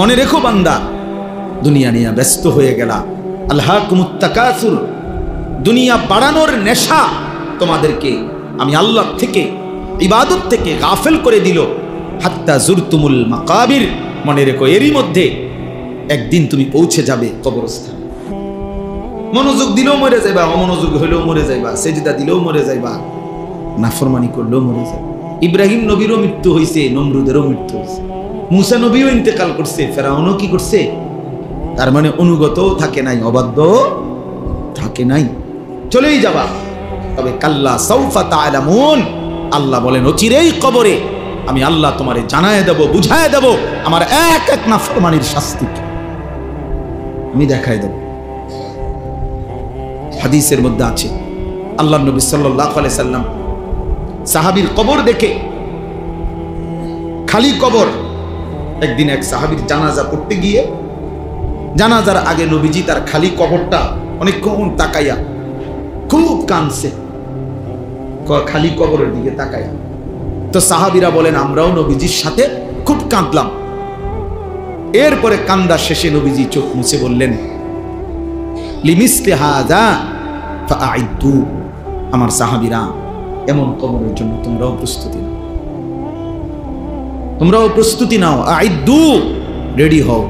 মনে রেখো বান্দা, দুনিয়া নিয়ে ব্যস্ত হয়ে গেলা। আলহাকুমুত তাকাসুর, দুনিয়া বাড়ানোর নেশা তোমাদেরকে আমি আল্লাহ থেকে, ইবাদত থেকে গাফেল করে দিল। হাত্তা জুরতুমুল মাকাবির, মনে রেখো এরই মধ্যে একদিন তুমি পৌঁছে যাবে কবরস্থানে। মনোযোগ দিলেও মরে যাইবা, অমনোযোগ হইলেও মরে যাইবা, সেজদা দিলেও মরে যাইবা, নাফরমানি করলেও মরে যাইবা। ইব্রাহিম নবীরও মৃত্যু হয়েছে, নমরুদেরও মৃত্যু হয়েছে, মুসা নবীও ইন্তেকাল করছে, ফেরাউনও কি করছে। তার মানে অনুগত থাকে নাই, অবাধ্য থাকে নাই, চলেই যাবা। তবে কাল্লা সাউফা তা'লামুন, আল্লাহ বলেন অচিরেই কবরে আমি আল্লাহ তোমারে জানায় দেব, বুঝায় দেব আমার এক এক নাফরমানির শাস্তি আমি দেখায় দেব। হাদিসের মধ্যে আছে আল্লাহর নবী সাল্লাল্লাহু আলাইহি সাল্লাম সাহাবীর কবর দেখে, খালি কবর, একদিন এক সাহাবীর জানাজা পড়তে গিয়ে জানাজার আগে নবীজি তার খালি কবরটা অনেকক্ষণ তাকাইয়া খুব কাঁদছে, খালি কবরের দিকে তাকাইয়া। তো সাহাবীরা বলেন আমরাও নবীজির সাথে খুব কাঁদলাম। এরপরে কান্দা শেষে নবীজি চোখ মুছে বললেন লিমিসলি হাযা ফাআইদু, আমার সাহাবীরা এমন কবরের জন্য তোমরাও প্রস্তুতি নাও, তোমরাও প্রস্তুতি নাও, আইদু, রেডি হও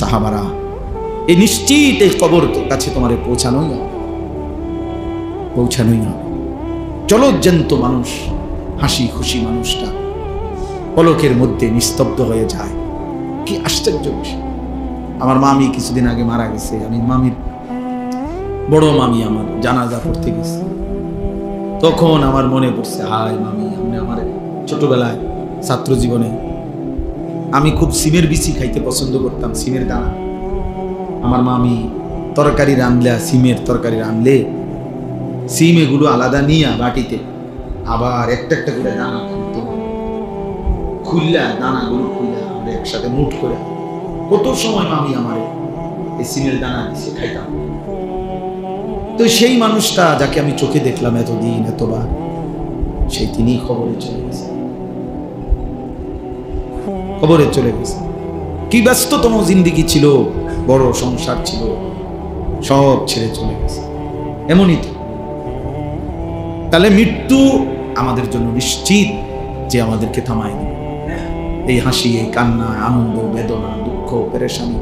সাহাবারা, এই নিশ্চিত এই কবর কাছে তোমার পৌঁছানোই হবে। চলো জ্যান্ত মানুষ, হাসি খুশি মানুষটা পলকের মধ্যে নিস্তব্ধ হয়ে যায়। কি আশ্চর্য বিষয়। আমার মামি কিছুদিন আগে মারা গেছে, আমি মামির বড় মামি আমার জানাজা পড়তে গেছি, তখন আমার মনে পড়ছে হায় মামি, আপনি আমার ছোটবেলায় ছাত্র জীবনে আমি খুব সিমের বিচি খাইতে পছন্দ করতাম, সিমের দানা। আমার মামি তরকারি রাঁধলে, সিমের তরকারি রাঁধলে সিম এগুলো আলাদা নিয়ে বাটিতে আবার একটা একটা করে দানা খুললা, দানাগুলো খুললা আমরা একসাথে মুঠ করে কত সময় মামি আমার এই সিমের দানা দিছে, খাইতাম। তো সেই মানুষটা যাকে আমি চোখে দেখলাম এতদিন এতবার, সেই তিনি কবরে চলে গেছে, কবরে চলে গেছে। কি ব্যস্ততম জিন্দেগি ছিল, বড় সংসার ছিল, সব ছেড়ে চলে গেছে। এমনই তো। তাহলে মৃত্যু আমাদের জন্য নিশ্চিত যে আমাদেরকে থামায় দিবে। এই হাসি, এই কান্না, আনন্দ, বেদনা, দুঃখ, পেরেশানি,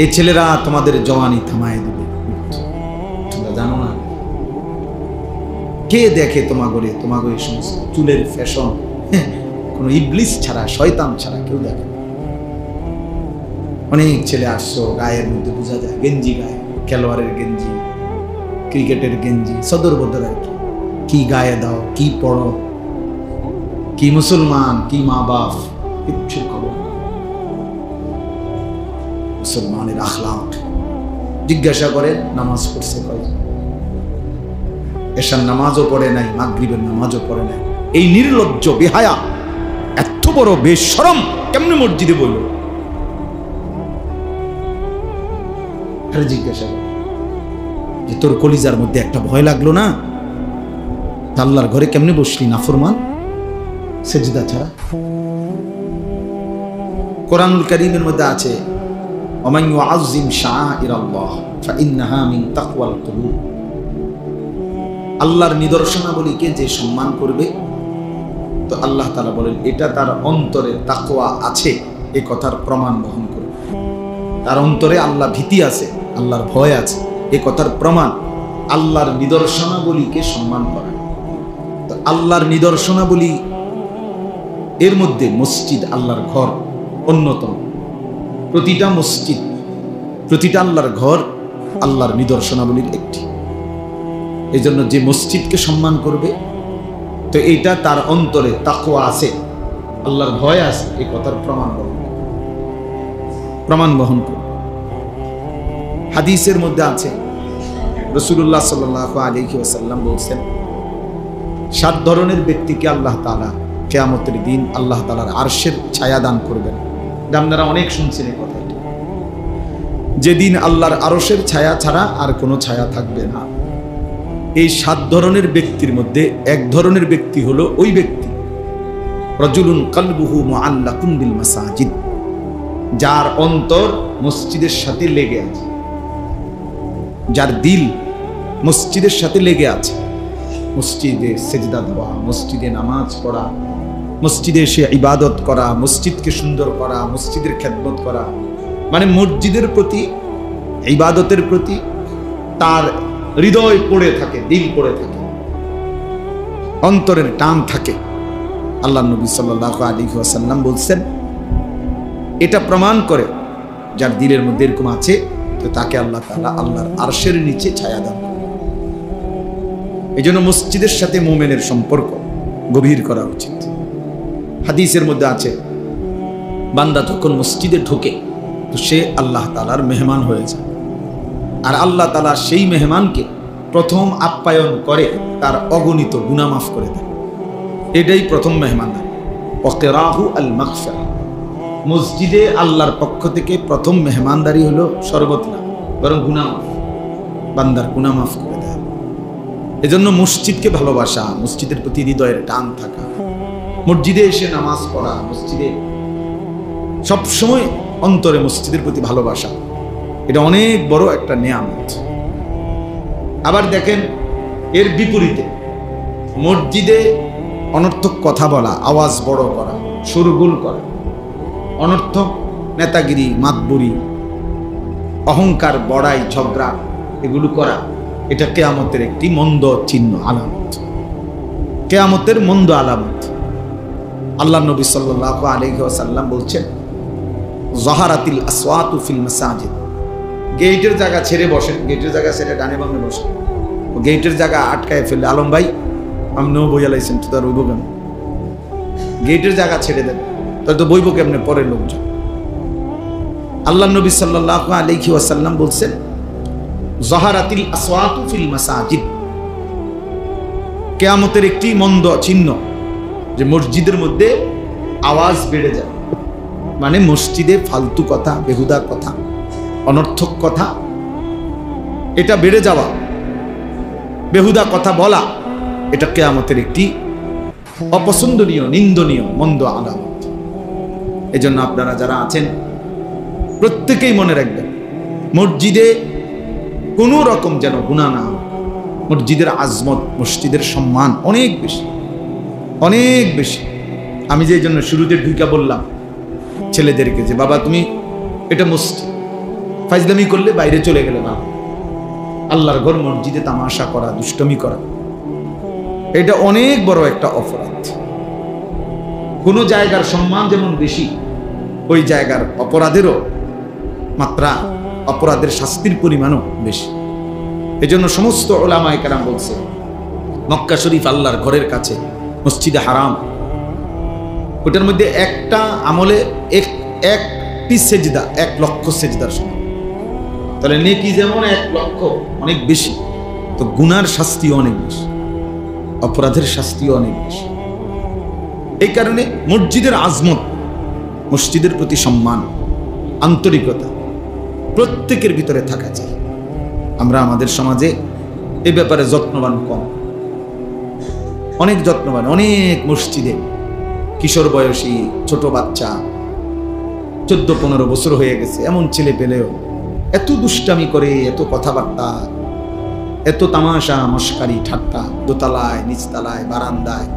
এই ছেলেরা তোমাদের জওয়ানি থামায় দিবে। তোমরা জানো না কে দেখে তোমাগরে এই সমস্ত চুলের ফ্যাশন, কোনো ইবলিস ছাড়া, শয়তান ছাড়া কেউ দেখে না। অনেক ছেলে আসছো, গায়ের মধ্যে বোঝা যায় গেঞ্জি গায়ে, খেলোয়াড়ের গেঞ্জি, ক্রিকেটের গেঞ্জি, সদর বদর আর কি গায়ে দাও, কি পড়ো, কি মুসলমান, কি মা বাপ, কিচ্ছু খবর না। মুসলমানের আখলাক জিজ্ঞাসা করে নামাজ পড়ছে কয়জন, এশার নামাজও পড়ে নাই, মাগরিবের নামাজও পড়ে নাই। এই নির্লজ্জ বেহায়া, এত বড় বেশরম কেমনে মসজিদে বলল? জিজ্ঞাসা করে যে তোর কলিজার মধ্যে একটা ভয় লাগলো না? আল্লাহর ঘরে কেমনে বসলি নাফরমান, সেজদা ছাড়া? কোরআনুল কারীমের মধ্যে আছে ওমান ইউআযযিম শাআইরাল্লাহ ফাইন্নাহা মিন তাকওয়াল কুলুব, আল্লাহর নিদর্শনাবলীকে যে সম্মান করবে, তো আল্লাহ তাআলা বলেন এটা তার অন্তরে তাকওয়া আছে, এই কথার প্রমাণ বহন করবে। তার অন্তরে আল্লাহ ভীতি আছে, আল্লাহর ভয় আছে, এই কথার প্রমাণ আল্লাহর নিদর্শনাবলীকে সম্মান করা। তো আল্লাহর নিদর্শনাবলী এর মধ্যে মসজিদ, আল্লাহর ঘর অন্যতম। প্রতিটা মসজিদ, প্রতিটা আল্লাহর ঘর আল্লাহর নিদর্শনাবলীর একটি। এই জন্য যে মসজিদকে সম্মান করবে, তো এইটা তার অন্তরে তাকওয়া আছে, আল্লাহর ভয় আছে, এই কথার প্রমাণ বহন করবে। হাদিসের মধ্যে আছে রাসূলুল্লাহ সাল্লাল্লাহু আলাইহি ওয়াসাল্লাম বলেছেন 7 ধরনের ব্যক্তিকে আল্লাহ তাআলা কিয়ামতের দিন আল্লাহ তাআলার আরশের ছায়া দান করবেন। আপনারা অনেক শুনছেন এই কথা। যেদিন আল্লাহর আরশের ছায়া ছাড়া আর কোনো ছায়া থাকবে না। এই 7 ধরনের ব্যক্তির মধ্যে এক ধরনের ব্যক্তি হলো ওই ব্যক্তি রাজুলুন কলবুহু মুআল্লাকুন বিল মাসাজিদ, যার অন্তর মসজিদের সাথে লেগে আছে, যার দিল মসজিদের সাথে লেগে আছে, মসজিদে সেজদা দেওয়া, মসজিদে নামাজ পড়া, মসজিদে এসে ইবাদত করা, মসজিদকে সুন্দর করা, মসজিদের খেদমত করা, মানে মসজিদের প্রতি, ইবাদতের প্রতি তার হৃদয় পড়ে থাকে, দিল পড়ে থাকে, অন্তরের টান থাকে। আল্লাহ নবী সাল্লাল্লাহু আলাইহি ওয়াসাল্লাম বলছেন, এটা প্রমাণ করে যার দিলের মধ্যে এরকম আছে, তো তাকে আল্লাহ তাআলা আল্লাহর আরশের নিচে ছায়া দান করে। এই জন্য মসজিদের সাথে মুমিনের সম্পর্ক গভীর করা উচিত। হাদিসের মধ্যে আছে, বান্দা যখন মসজিদে ঢোকে তো সে আল্লাহ তাআলার মেহমান হয়ে যায়, আর আল্লাহ তাআলা সেই মেহমানকে প্রথম আপ্যায়ন করে তার অগণিত গুনাহ মাফ করে দেয়। এটাই প্রথম মেহমানদারি। ওয়াকিরাহু আল মাগফিরা, মসজিদে আল্লাহর পক্ষ থেকে প্রথম মেহমানদারি হলো শরবত না, বরং গুনাহ মাফ, বান্দার গুনাহ মাফ করে দেয়। এজন্য মসজিদকে ভালোবাসা, মসজিদের প্রতি হৃদয়ের টান থাকা, মসজিদে এসে নামাজ পড়া, মসজিদে সবসময় অন্তরে মসজিদের প্রতি ভালোবাসা, এটা অনেক বড় একটা নিয়ামত। আবার দেখেন, এর বিপরীতে মসজিদে অনর্থক কথা বলা, আওয়াজ বড় করা, শোরগোল করা, অনর্থক নেতাগিরি, মাতবরি, অহংকার, বড়াই, ঝগড়া, এগুলো করা, এটা কিয়ামতের একটি মন্দ চিহ্ন, আলামত, কিয়ামতের মন্দ আলামত। আল্লাহ নবী সাল্লাল্লাহু আলাইহি ওয়াসাল্লাম বলছেন, যাহারাতিল আসওয়াতু ফিল মাসাজিদ, গেটের জায়গা ছেড়ে বসেন, গেটের জায়গা ছেড়ে ডানে বামে বসেন, গেটের জায়গা আটকায় ফেললে, আলম ভাই আপনিও বইয়া লাইছেন তো, তার বইব কেন? গেটের জায়গা ছেড়ে দেন, তাহলে তো বইব কেমনে পরের লোকজন। আল্লাহ নবী সাল্লাল্লাহু আলাইহি ওয়াসাল্লাম বলছেন, যাহারাতিল আসওয়াতু ফিল মাসাজিদ, কিয়ামতের একটি মন্দ চিহ্ন যে মসজিদের মধ্যে আওয়াজ বেড়ে যায়, মানে মসজিদে ফালতু কথা, বেহুদা কথা, অনর্থক কথা, এটা বেড়ে যাওয়া, বেহুদা কথা বলা, এটা কিয়ামতের একটি অপছন্দনীয়, নিন্দনীয়, মন্দ আলামত। এজন্য আপনারা যারা আছেন প্রত্যেকেই মনে রাখবেন, মসজিদে কোনো রকম যেন গুনাহ না হয়। মসজিদের আজমত, মসজিদের সম্মান অনেক বেশি, অনেক বেশি। আমি যে জন্য শুরুতে ঢুকা বললাম ছেলেদেরকে যে বাবা তুমি এটা মসজিদ, ফাজলামি করলে বাইরে চলে গেলে বাবা, আল্লাহর ঘর মসজিদে তামাশা করা, দুষ্টমি করা, এটা অনেক বড় একটা অপরাধ। কোন জায়গার সম্মান যেমন বেশি, ওই জায়গার অপরাধেরও মাত্রা, অপরাধের শাস্তির পরিমাণও বেশি। এজন্য সমস্ত উলামায়ে কেরাম বলছে, মক্কা শরীফ আল্লাহর ঘরের কাছে, মসজিদে হারাম, ওটার মধ্যে একটা আমলে একটি সেজদা 1 লক্ষ সেজদার সমান। তাহলে নেকি যেমন 1 লক্ষ, অনেক বেশি, তো গুনার শাস্তিও অনেক বেশি, অপরাধের শাস্তিও অনেক বেশি। এই কারণে মসজিদের আজমত, মসজিদের প্রতি সম্মান, আন্তরিকতা প্রত্যেকের ভিতরে থাকা চাই। আমরা আমাদের সমাজে এ ব্যাপারে যত্নবান কম, অনেক যত্নবান। অনেক মসজিদে কিশোর বয়সী ছোট বাচ্চা, 14-15 বছর হয়ে গেছে, এমন ছেলে পেলেও এত দুষ্টামি করে, এত কথাবার্তা, এত তামাশা, মস্কারি, ঠাট্টা, দোতলায়, নিচতলায়, বারান্দায়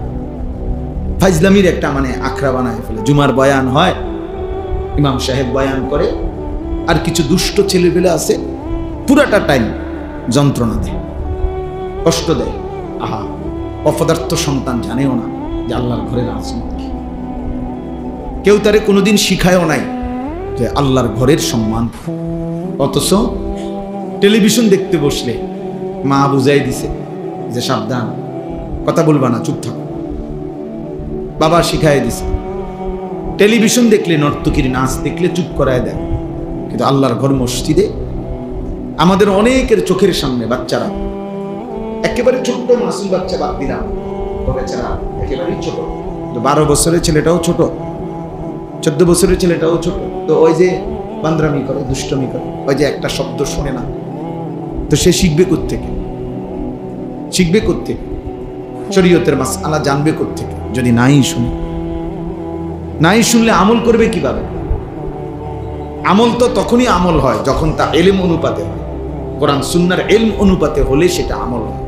ফাজলামির একটা মানে আখড়া বানায় ফেলে। জুমার বয়ান হয়, ইমাম সাহেব বয়ান করে, আর কিছু দুষ্ট ছেলে পেলে আছে, পুরাটা টাইম যন্ত্রণা দেয়, কষ্ট দেয়। আহা, অপদার্থ সন্তান জানেও না যে আল্লাহর ঘরের আজমত কি। কেউ তারে কোনোদিন শিখায়ও নাই যে আল্লাহর ঘরের সম্মান। অথচ টেলিভিশন দেখতে বসলে মা বুঝাই দিছে যে সাবধান, কথা বলবা না, চুপ থাকো। বাবা শিখাই দিছে। টেলিভিশন দেখলে, নর্তকীর নাচ দেখলে চুপ করায় দেয়। কিন্তু আল্লাহর ঘর মসজিদে আমাদের অনেকের চোখের সামনে বাচ্চারা, একেবারে ছোট্ট মাসুম বাচ্চা বাদ দিলাম, বেচারা একেবারেই ছোট, 12 বছরের ছেলেটাও ছোট, 14 বছরের ছেলেটাও ছোট, তো ওই যে বান্দরামি করে, দুষ্টমি করে, ওই যে একটা শব্দ শোনে না, তো সে শিখবে কোত্থেকে? শিখবে কোত্থেকে? শরীয়তের মাসআলা জানবে কোত্থেকে যদি নাই শুনে? নাই শুনলে আমল করবে কিভাবে? আমল তো তখনই আমল হয় যখন তা ইলম অনুপাতে হয়। কোরআন সুন্নাহর ইলম অনুপাতে হলে সেটা আমল হয়।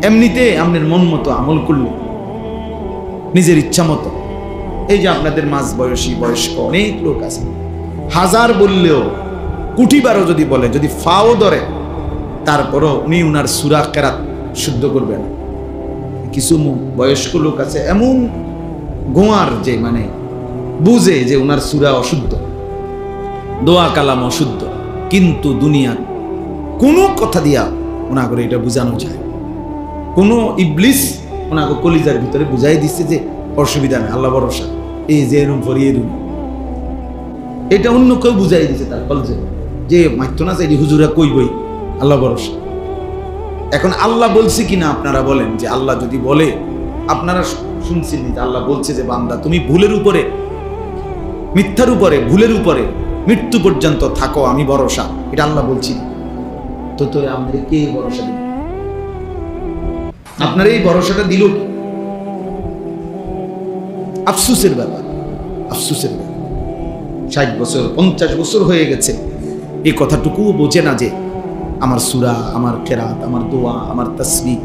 এমনিতে আপনার মন মতো আমল করলে, নিজের ইচ্ছা মতো, এই যে আপনাদের মাঝ বয়সী বয়স্ক অনেক লোক আছে, হাজার বললেও কোটিবারও যদি বলে, যদি ফাও ধরে, তারপরও উনি উনার সূরা কেরাত শুদ্ধ করবেন। কিছু বয়স্ক লোক আছে এমন গোয়ার, যে মানে বুঝে যে উনার সূরা অশুদ্ধ, দোয়া কালাম অশুদ্ধ, কিন্তু দুনিয়ার কোনো কথা দিয়া ওনাকে এটা বোঝানো যায়। কোনো ইবলিস ওনাকে কলিজার ভিতরে বুঝাই দিচ্ছে যে অসুবিধা নেই, আল্লাহ ভরসা, এই যে এরম ফরিয়ে দিন, এটা অন্য কেউ বুঝাই দিচ্ছে তার কলজে, যে মাইতো না চাই হুজুরা কইবই আল্লাহ ভরসা। এখন আল্লাহ বলছে কিনা আপনারা বলেন, যে আল্লাহ যদি বলে, আপনারা শুনছেন যে আল্লাহ বলছে যে বান্দা তুমি ভুলের উপরে, মিথ্যার উপরে, ভুলের উপরে মৃত্যু পর্যন্ত থাকো, আমি ভরসা, এটা আল্লাহ বলছি। তো তো আমাদের কে ভরসা দিল? আপনার এই ভরসাটা দিল কি? আফসুসের ব্যাপার, আফসুসের ব্যাপার। 60 বছর 50 বছর হয়ে গেছে, এই কথাটুকুও বোঝে না যে আমার সূরা, আমার কেরাত, আমার দোয়া, আমার তাসবিহ,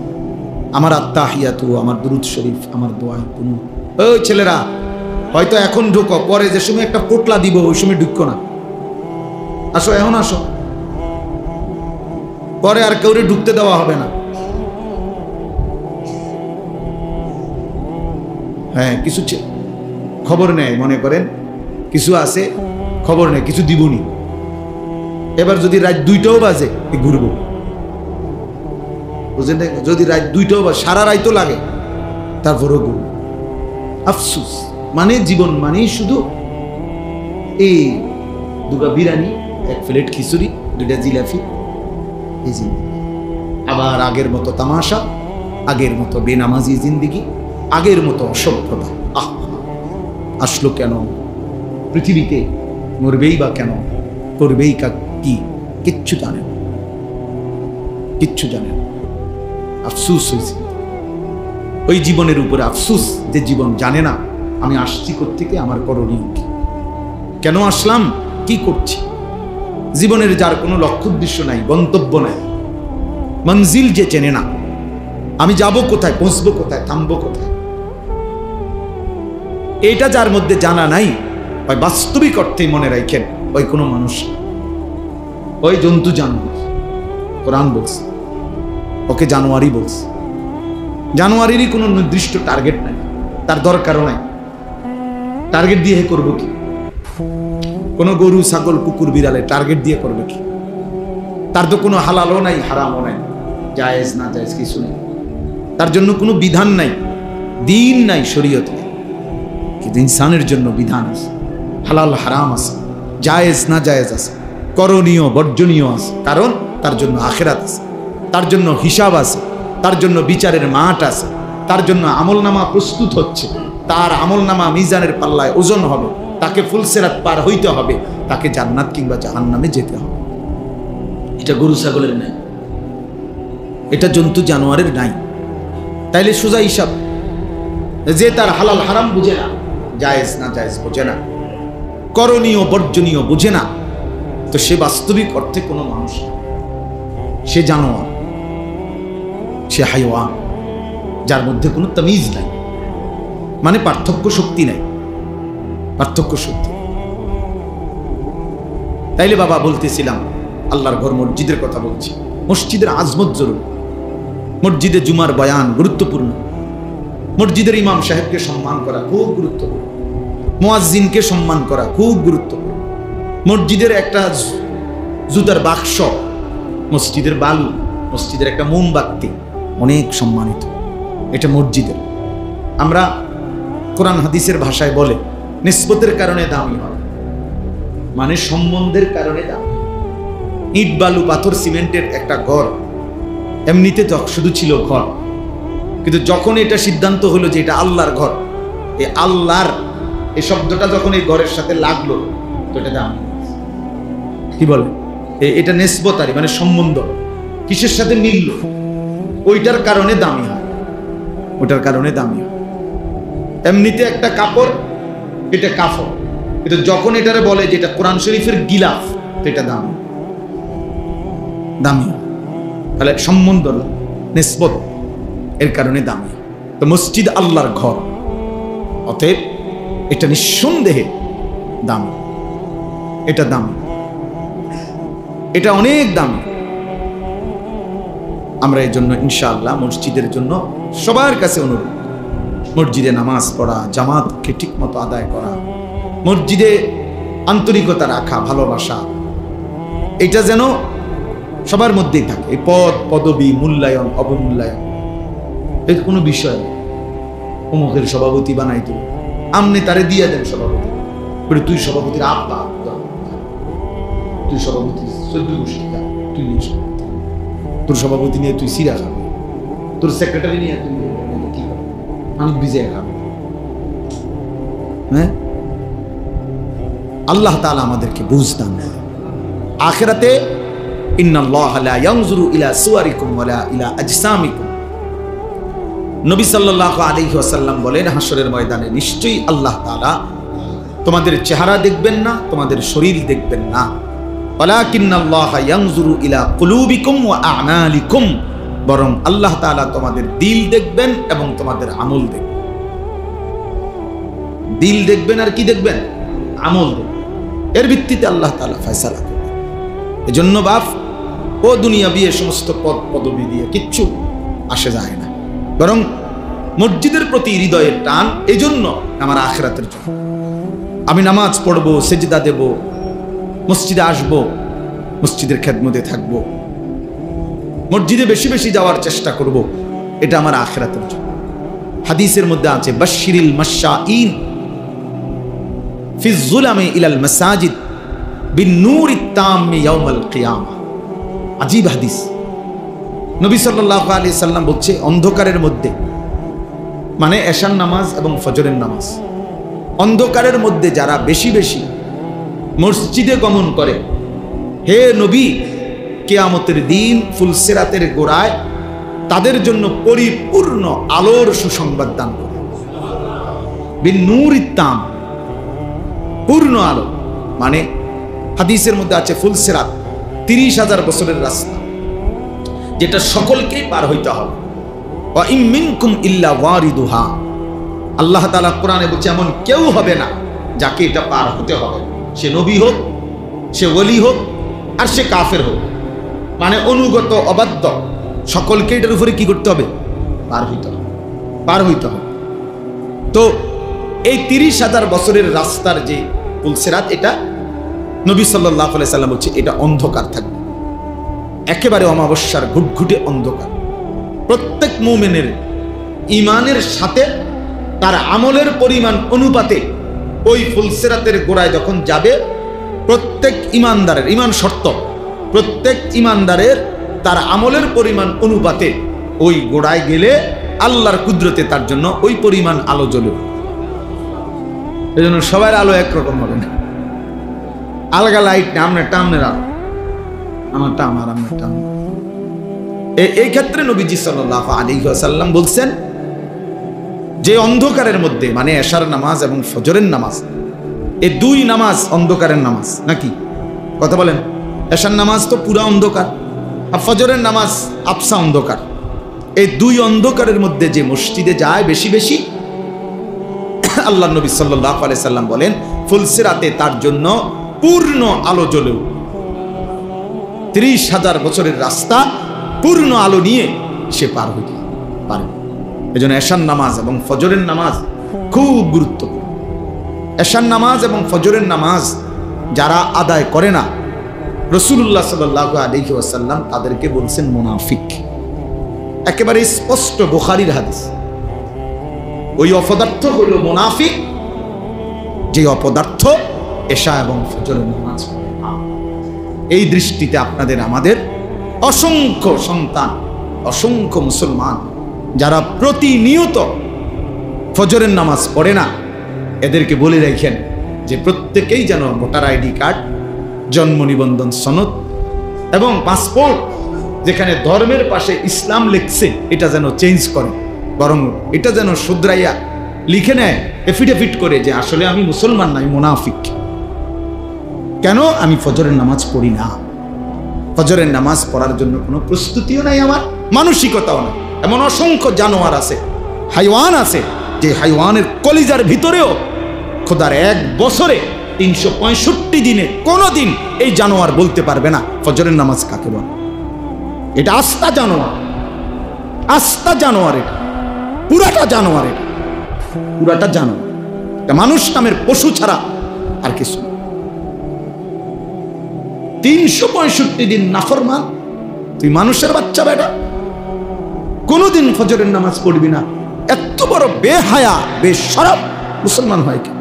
আমার আত্তাহিয়াতু, আমার দুরূদ শরীফ, আমার দোয়া কুনু। ওই ছেলেরা, হয়তো এখন ঢুকো, পরে যে সময় একটা পোটলা দিব ওই সময় ঢুকো না। আসো, এখন আসো, পরে আর কাউরে ঢুকতে দেওয়া হবে না। হ্যাঁ, কিছু খবর নেয়, মনে করেন কিছু আছে খবর নেই, কিছু দিবনি। এবার যদি রাত 2টাও বাজে ঘুরবো, বুঝলেন? যদি রাত 2টাও বাজে, সারা রাতও লাগে, তারপরও ঘুরবো। আফসুস, মানে জীবন মানেই শুধু এই 2টা বিরিয়ানি, 1 প্লেট খিচুড়ি, 2টা জিলাপি, এই জিন্দিগি। আবার আগের মতো তামাশা, আগের মতো বেনামাজি জিন্দিগি, আগের মতো অসভ্যতা। আসলো কেন পৃথিবীতে? মরবেই বা কেন? করবেই কি? কিচ্ছু জানেন, কিচ্ছু জানেন। আফসুস হয়েছে ওই জীবনের উপরে, আফসুস যে জীবন জানে না আমি আসছি কোত্থেকে, আমার করণীয় কি, কেন আসলাম, কি করছি। জীবনের যার কোনো লক্ষ্য উদ্দেশ্য নাই, গন্তব্য নাই, মঞ্জিল যে চেনে না, আমি যাব কোথায়, পৌঁছবো কোথায়, থামবো কোথায়, এটা যার মধ্যে জানা নাই, ওই বাস্তবিক অর্থেই মনে রাখেন ওই কোনো মানুষ, ওই জন্তু জানোয়ার। কোরআন বলছে ওকে জানোয়ারই বলছে। জানোয়ারেরই কোনো নির্দিষ্ট টার্গেট নাই, তার দরকারও নাই। টার্গেট দিয়ে করবো কি? কোনো গরু, ছাগল, কুকুর, বিড়ালে টার্গেট দিয়ে করবে কি? তার তো কোনো হালালও নাই, হারামও নাই, জায়েজ না জায়েজ কিছু নেই, তার জন্য কোনো বিধান নাই, দিন নাই, শরীয়ত নেই। কিন্তু ইনসানের জন্য বিধান আছে, হালাল হারাম আছে, জায়েজ না জায়েজ আছে, করণীয় বর্জনীয় আছে। কারণ তার জন্য আখিরাত আছে, তার জন্য হিসাব আছে, তার জন্য বিচারের মাঠ আছে, তার জন্য আমলনামা প্রস্তুত হচ্ছে, তার আমলনামা মিজানের পাল্লায় ওজন হবে, তাকে ফুলসিরাত পার হইতে হবে, তাকে জান্নাত কিংবা জাহান্নামে যেতে হবে। এটা গরু ছাগলের নাই, এটা জন্তু জানোয়ারের নাই। তাইলে সোজা হিসাব, যে তার হালাল হারাম বুঝে না, জায়েজ না জায়েজ বোঝে না, করণীয় বর্জনীয় বুঝে না, তো সে বাস্তবিক অর্থে কোনো মানুষ না, সে জানোয়ার, সে হাইওয়ান, যার মধ্যে কোনো তামিজ নাই, মানে পার্থক্য শক্তি নাই, পার্থক্য শক্তি। তাইলে বাবা বলতেছিলাম আল্লাহর ঘর মসজিদের কথা বলছি। মসজিদের আজমত জরুরি, মসজিদে জুমার বয়ান গুরুত্বপূর্ণ, মসজিদের ইমাম সাহেবকে সম্মান করা খুব গুরুত্বপূর্ণ, মুয়াজ্জিনকে সম্মান করা খুব গুরুত্বপূর্ণ। মসজিদের একটা জুতার বাক্স, মসজিদের বালু, মসজিদের একটা মোমবাতি অনেক সম্মানিত, এটা মসজিদের। আমরা কোরআন হাদিসের ভাষায় বলে নিসবতের কারণে দামি হয়, মানে সম্বন্ধের কারণে দামি। ইট বালু পাথর সিমেন্টের একটা ঘর এমনিতে শুধু ছিল ঘর, কিন্তু যখন এটা সিদ্ধান্ত হলো যে এটা আল্লাহর ঘর, এই আল্লাহর এই শব্দটা যখন এই ঘরের সাথে লাগলো, তো এটা দামি। কি বলে? এটা নিসবতারি, মানে সম্বন্ধ, কিসের সাথে মিলল, ওইটার কারণে দামি হয়, ওটার কারণে দামি হয়। এমনিতে একটা কাপড় এটা কাফর। এটা যখন এটারে বলে যে এটা কোরআন শরীফের গিলাফ, তো এটা দামি দামি, তাহলে সম্বন্ধ নিসবত এর কারণে দামি। তো মসজিদ আল্লাহর ঘর, অতএব এটা নিঃসন্দেহে দাম, এটা দাম, এটা অনেক দাম। আমরা এই জন্য ইনশাআল্লাহ মসজিদের জন্য সবার কাছে অনুরোধ, মসজিদে নামাজ পড়া, জামাতকে ঠিক মতো আদায় করা, মসজিদে আন্তরিকতা রাখা, ভালোবাসা, এটা যেন সবার মধ্যেই থাকে। এই পদ পদবী, মূল্যায়ন অবমূল্যায়ন এর কোনো বিষয় নেই। অমুকের সভাপতি বানাই তুই, আমনে তারে দিয়ে দেন সভাপতি, তুই সভাপতির আব্বা, তুই সভাপতি 14 গোষ্ঠী, তুই নিয়ে সভাপতি, তোর সভাপতি নিয়ে তুই সিরা খাবি, তোর সেক্রেটারি নিয়ে তুই কি খাবি, আমি বিজয় খাবি। হ্যাঁ, আল্লাহ তাআলা আমাদেরকে বুঝ দান দেয়। আখিরাতে ইন্নাল্লাহা লা ইয়ানজুরু ইলা সুওয়ারিকুম ওয়ালা ইলা আজসামিকুম, নবী সাল্লাল্লাহু আলাইহি ওয়াসাল্লাম বলেন হাসরের ময়দানে নিশ্চয়ই আল্লাহ তাআলা তোমাদের চেহারা দেখবেন না, তোমাদের শরীর দেখবেন না, ওয়ালাকিন্নাল্লাহা ইয়ানজুরু ইলা কুলুবিকুম ওয়া আ'মালিকুম, বরং আল্লাহ তাআলা তোমাদের দিল দেখবেন এবং তোমাদের আমল দেখবেন। দিল দেখবেন আর কি দেখবেন? আমল দেখবেন। এর ভিত্তিতে আল্লাহ তাআলা ফয়সালা করবেন। এজন্য বাপ ও দুনিয়া বিয়ে সমস্ত পদ পদবি দিয়ে কিচ্ছু আসে যায় না, বরং মসজিদের প্রতি হৃদয়ের টান। এই জন্য আমার আখিরাতের জন্য আমি নামাজ পড়বো, সেজদা দেব, মসজিদে আসবো, মসজিদের খেদমতে থাকবো, মসজিদে বেশি বেশি যাওয়ার চেষ্টা করব, এটা আমার আখিরাতের জন্য। হাদিসের মধ্যে আছে বাশশিরিল মাশাঈন ফি যুলামি ইলাল মাসাজিদ বিন-নূরিত তাম্মি ইয়াউমাল কিয়ামা। আজীব হাদিস। নবী সাল্লাল্লাহু আলাইহি সাল্লাম বলছে অন্ধকারের মধ্যে, মানে এশার নামাজ এবং ফজরের নামাজ, অন্ধকারের মধ্যে যারা বেশি বেশি মসজিদে গমন করে, হে নবী কিয়ামতের দিন ফুলসিরাতের গোড়ায় তাদের জন্য পরিপূর্ণ আলোর সুসংবাদ দান করে। বিন-নূরিত তাম, পূর্ণ আলো, মানে হাদিসের মধ্যে আছে ফুলসিরাত 30,000 বছরের রাস্তা, যেটা সকলকেই পার হইতে হবে। ওয়া ইম মিনকুম ইল্লা ওয়ারিদুহা, আল্লাহ তাআলা কোরআনে বলছে এমন কেউ হবে না যাকে এটা পার হতে হবে, সে নবী হোক, সে ওলি হোক, আর সে কাফের হোক, মানে অনুগত অবাধ্য, সকলকে এটার উপরে কি করতে হবে? পার হইতে হবে, পার হইতে হবে। তো এই 30,000 বছরের রাস্তার যে পুলসিরাত, এটা নবী সাল্লাল্লাহু আলাইহি সাল্লাম বলছে এটা অন্ধকার থাকবে, একেবারে অমাবস্যার ঘুটঘুটে অন্ধকার। প্রত্যেক মুমিনের ঈমানের সাথে তার আমলের পরিমাণ অনুপাতে ওই ফুলসিরাতের গোড়ায় যখন যাবে, প্রত্যেক ঈমানদারের, ঈমান শর্ত, প্রত্যেক ঈমানদারের তার আমলের পরিমাণ অনুপাতে ওই গোড়ায় গেলে আল্লাহর কুদরতে তার জন্য ওই পরিমাণ আলো জ্বলবে। এই জন্য সবার আলো একরকম হবে না, আলগা লাইট না, আমরা টামনের আলো, আমারটা আমার, আমারটা আমার। এই ক্ষেত্রে নবীজি সাল্লাল্লাহু আলাইহি ওয়াসাল্লাম বলছেন যে অন্ধকারের মধ্যে, মানে এশার নামাজ এবং ফজরের নামাজ, এই দুই নামাজ অন্ধকারের নামাজ নাকি? কথা বলেন। এশার নামাজ তো পুরা অন্ধকার, আর ফজরের নামাজ আবসা অন্ধকার। এই দুই অন্ধকারের মধ্যে যে মসজিদে যায় বেশি বেশি, আল্লাহ নবী সাল্লাল্লাহু আলাইহি সাল্লাম বলেন ফুলসিরাতে তার জন্য পূর্ণ আলো জ্বলে। 30,000 বছরের রাস্তা পূর্ণ আলো নিয়ে সে পার হইতে পারে। এজন্য এশার নামাজ এবং ফজরের নামাজ খুব গুরুত্বপূর্ণ। এশার নামাজ এবং ফজরের নামাজ যারা আদায় করে না, রাসূলুল্লাহ সাল্লাল্লাহু আলাইহি ওয়াসাল্লাম তাদেরকে বলছেন মুনাফিক। একেবারে স্পষ্ট বুখারীর হাদিস। ওই অপদার্থ হলো মুনাফিক, যে অপদার্থ এশা এবং ফজরের নামাজ পড়ে না। এই দৃষ্টিতে আপনাদের আমাদের অসংখ্য সন্তান, অসংখ্য মুসলমান যারা প্রতিনিয়ত ফজরের নামাজ পড়ে না, এদেরকে বলে রাখেন যে প্রত্যেকেই যেন ভোটার আইডি কার্ড, জন্ম নিবন্ধন সনদ এবং পাসপোর্ট যেখানে ধর্মের পাশে ইসলাম লিখছে এটা যেন চেঞ্জ করে, বরং এটা যেন শুধরাইয়া লিখে নেয় এফিডেভিট করে যে আসলে আমি মুসলমান না, আমি মুনাফিক। কেন? আমি ফজরের নামাজ পড়ি না, ফজরের নামাজ পড়ার জন্য কোনো প্রস্তুতিও নাই, আমার মানসিকতাও না। এমন অসংখ্য জানোয়ার আছে, হাইওয়ান আছে, যে হাইওয়ানের কলিজার ভিতরেও খোদার এক বছরে 365 দিনে কোনোদিন এই জানোয়ার বলতে পারবে না ফজরের নামাজ কাকে বলে। এটা আস্তা জানোয়ার, আস্তা জানোয়ার, এটা পুরাটা জানোয়ার, এটা পুরাটা জানোয়ার। এটা মানুষ নামের পশু ছাড়া আর কিছু। 365 দিন নাফরমান, তুই মানুষের বাচ্চা বেটা, কোনোদিন ফজরের নামাজ পড়বি না। এত বড় বেহায়া বেশরম মুসলমান হয় কেন?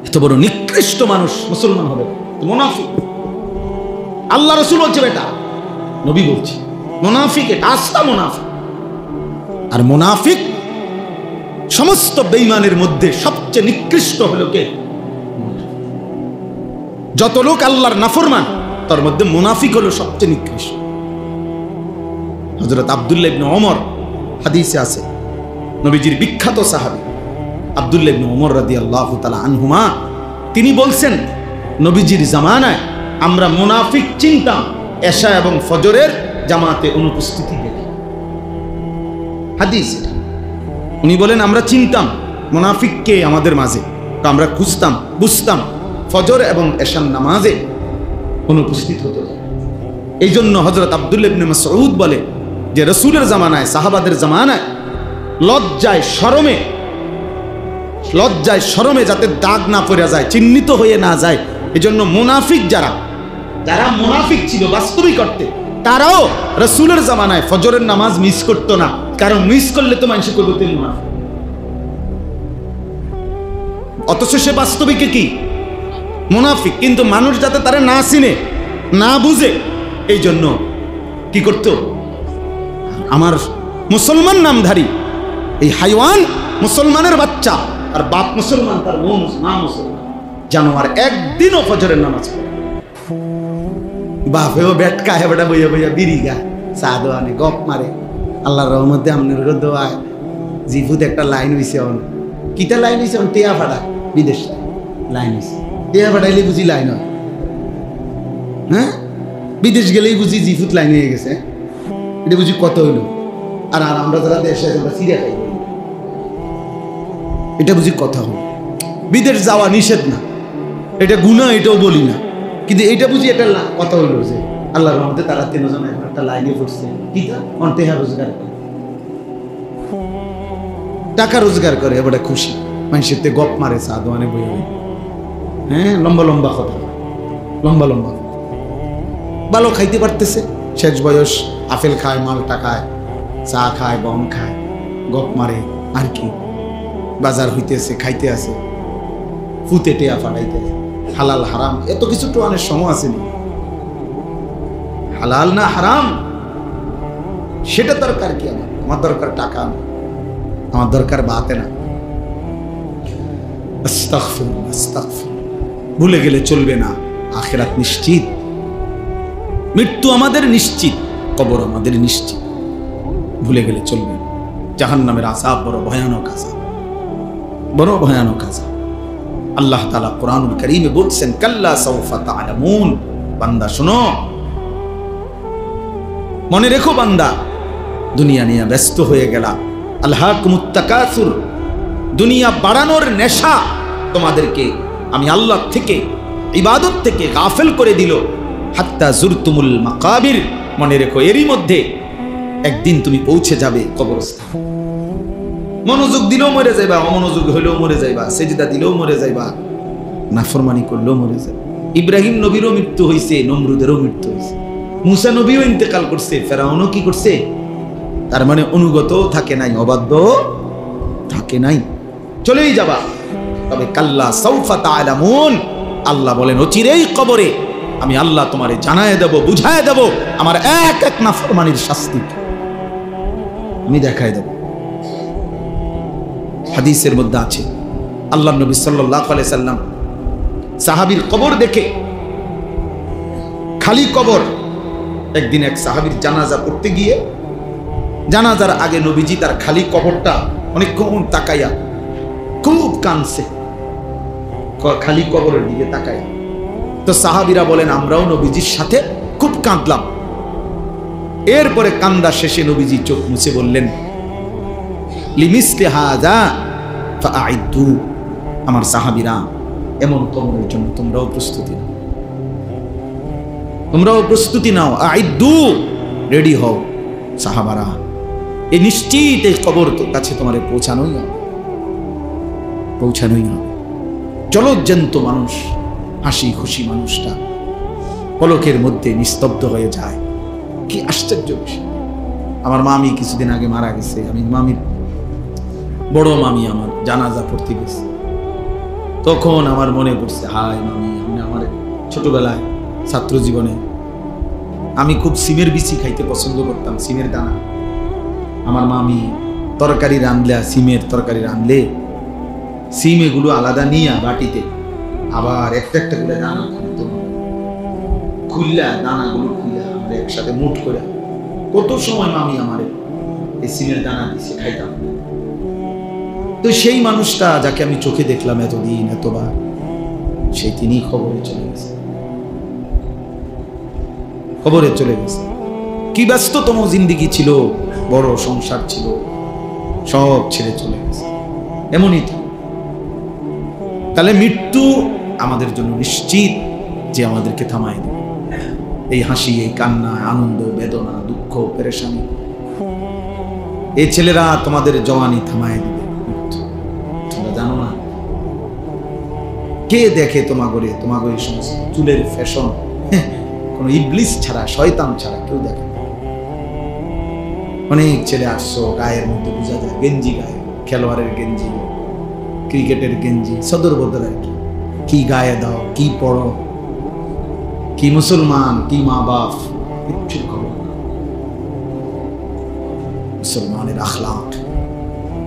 এত বড় নিকৃষ্ট মানুষ মুসলমান হবে? মুনাফিক। আল্লাহ রাসূল বলছে বেটা, নবী বলছে মুনাফিক, এটা আস্তা মুনাফিক। আর মুনাফিক সমস্ত বেঈমানের মধ্যে সবচেয়ে নিকৃষ্ট হলো কে? যত লোক আল্লাহর নাফরমান তার মধ্যে মুনাফিক হলো সবচেয়ে নিকৃষ্ট। হযরত আব্দুল্লাহ ইবনে ওমর, হাদিসে আছে, নবীজির বিখ্যাত সাহাবী আব্দুল্লাহ ইবনে ওমর রাদিয়াল্লাহু তাআলা আনহুমা, তিনি বলছেন নবীজির জামানায় আমরা মুনাফিক চিনতাম এশা এবং ফজরের জামাতে অনুপস্থিতি দেখে। হাদিস এটা। উনি বলেন আমরা চিনতাম মুনাফিককে আমাদের মাঝে, তো আমরা খুঁজতাম, বুঝতাম ফজর এবং এশার নামাজে অনুপস্থিত হতো। এই জন্য হযরত আব্দুল্লাহ ইবনে মাসউদ বলে যে রাসূলের জামানায়, সাহাবাদের জামানায় লজ্জায় শরমে যাতে দাগ না পড়ে যায়, চিহ্নিত হয়ে না যায়, এজন্য মুনাফিক যারা মুনাফিক ছিল বাস্তবিক অর্থে, তারাও রাসূলের জামানায় ফজরের নামাজ মিস করতো না। কারণ মিস করলে তো মানুষ কইবে তুই মুনাফিক, অথচ সে বাস্তবিকে কি? মুনাফিক। কিন্তু মানুষ যাতে তারা না চিনে, না বুঝে, এই জন্য কি করতো? আমার মুসলমান নামধারী এই হাইওয়ান, মুসলমানের বাচ্চা, আর বাপ মুসলমান, তার মা মুসলমান, জানোয়ার একদিনও ফজরের নামাজ পড়ে। বাপেও বেটকা হে বেটা বইয়া বইয়া বিড়ি গা, চা দোয়ানে গপ মারে। আল্লাহর রহমতে আপনার দোয়ায় জিফুত একটা লাইন হইছে, কিতা লাইন হইছে? টেয়া ফাড়া, বিদেশ লাইন হইছে। টেয়া ফাড়াইলে বুঝি লাইন হয়? হ্যাঁ, বিদেশ গেলেই বুঝি জিফুত লাইন হয়ে গেছে। এটা বুঝি কত হইল? আর আমরা যারা দেশে আমরা সিরিয়া খাই, এটা বুঝি কথা হল। বিদেশ যাওয়া নিষেধ না, এটা গুনাহ, এটাও বলি না, কিন্তু এটা বুঝি এটা কথা হইল যে আল্লাহর রহমতে তারা 3 জন একটা লাইনে পড়ছে। কিতা? টেহা রোজগার করে, টাকা রোজগার করে, এবারে খুশি, মানুষের তে গপ মারে, চা দোয়ানে বই। হ্যাঁ, লম্বা লম্বা কথা, লম্বা লম্বা, ভালো খাইতে পারতেছে, শেষ বয়স, আপেল খায়, মালটা খায়, চা খায়, বম খায়, গপ মারে, আর কি বাজার হইতেছে, খাইতে আছে, ফুতে টেয়া ফাটাইতে, হালাল হারাম এত কিছু তো অনেক সময় আসেনি। হালাল না হারাম সেটা দরকার কি? আমার দরকার টাকা, আমার দরকার বাতে না। আস্তাগফিরুল্লাহ, আস্তাগফিরুল্লাহ। ভুলে গেলে চলবে না, আখিরাত নিশ্চিত, মৃত্যু আমাদের নিশ্চিত, কবর আমাদের নিশ্চিত, ভুলে গেলে চলবে। জাহান্নামের আযাব বড় ভয়ানক আযাব, বড় ভয়ানক আযাব। আল্লাহ তাআলা কোরআনুল কারীমে বলছেন, কাল্লা সাউফা তা'লামুন, বান্দা শোনো, মনে রেখো বান্দা, দুনিয়া নিয়ে ব্যস্ত হয়ে গেলা, আলহাকুমুত তাকাসুর, দুনিয়া বাড়ানোর নেশা তোমাদেরকে আমি আল্লাহ থেকে, ইবাদত থেকে গাফেল করে দিল। হাত্তা জুরতুমুল মাকাবির, মনে রেখো এরই মধ্যে একদিন তুমি পৌঁছে যাবে কবরস্থান। মনোযোগ দিলেও মরে যাইবা, অমনোযোগ হইলেও মরে যাইবা, সেজদা দিলেও মরে যাইবা, নাফরমানি করলেও মরে যাবে। ইব্রাহিম নবীরও মৃত্যু হয়েছে, নমরুদেরও মৃত্যু হয়েছে, মুসা নবীও ইন্তেকাল করছে, ফেরাউনও কি করছে? তার মানে অনুগত থাকে নাই, অবাধ্য থাকে নাই, চলেই যাবা। তবে কাল্লা সাউফা তা'লামুন, আল্লাহ বলেন অচিরেই কবরে আমি আল্লাহ তোমারে জানায় দেব, বুঝায় দেব আমার এক এক নাফরমানির শাস্তি আমি দেখায় দেব। হাদিসের মধ্যে আছে, আল্লাহর নবী সাল্লাল্লাহু আলাইহি সাল্লাম সাহাবীর কবর দেখে, খালি কবর, একদিন এক সাহাবীর জানাজা পড়তে গিয়ে, জানাজার আগে নবীজি তার খালি কবরটা অনেকক্ষণ তাকাইয়া খুব কাঁদছে, খালি কবরের দিকে তাকায়। তো সাহাবীরা বলেন আমরাও নবীজির সাথে খুব কাঁদলাম। এরপরে কান্দা শেষে নবীজি চোখ মুছে বললেন, লিমিসলি হাযা ফাআইদু, আমার সাহাবীরা এমন কবরের জন্য তোমরাও প্রস্তুতি নাও, তোমরাও প্রস্তুতি নাও। আইদু, রেডি হও সাহাবারা, এই নিশ্চিত এই কবর তো কাছে তোমার পৌঁছানোই হবে। জলজ্জান্ত মানুষ, হাসি খুশি মানুষটা পলকের মধ্যে নিস্তব্ধ হয়ে যায়। কি আশ্চর্য বিষয়। আমার মামি কিছুদিন আগে মারা গেছে। আমি মামির বড় মামি আমার জানাজা পড়তে গেছে। তখন আমার মনে পড়ছে, হায় মামি, আমি আমার ছোটবেলায় ছাত্র জীবনে আমি খুব সিমের বিচি খাইতে পছন্দ করতাম, সিমের দানা। আমার মামি তরকারি রাঁধলে, সিমের তরকারি রাঁধলে সিম এগুলো আলাদা নিয়ে বাটিতে আবার একটা একটা করে দানা খুললা, দানাগুলো খুললা আমরা একসাথে মুঠ করে কত সময় মামি আমার এই সিমের দানা দিছে, খাইতাম। তো সেই মানুষটা যাকে আমি চোখে দেখলাম এতদিন এতবার, সেই তিনি খবরে চলে গেছে, খবরে চলে গেছে। কি ব্যস্ততম জিন্দেগি ছিল, বড় সংসার ছিল, সব ছেড়ে চলে গেছে। এমনই তো। তাহলে মৃত্যু আমাদের জন্য নিশ্চিত যে আমাদেরকে থামায় দেবে। এই হাসি, এই কান্না, আনন্দ, বেদনা, দুঃখ, পেরেশানি, এই ছেলেরা তোমাদের জওয়ানি থামায় দেবে। তোমরা জানো না কে দেখে তোমাগরে সমস্ত চুলের ফ্যাশন, কোন ইবলিস ছাড়া, শয়তান ছাড়া কেউ দেখে। অনেক ছেলে আসছো, গায়ের মধ্যে বোঝা যায় গেঞ্জি, গায়ে খেলোয়াড়ের গেঞ্জি, ক্রিকেটের গেঞ্জি, সদর বদল আর কি গায়ে দাও, কি পড়ো, কি মুসলমান, কি মা বাপ, কিচ্ছু খবর না। মুসলমানের আখলাক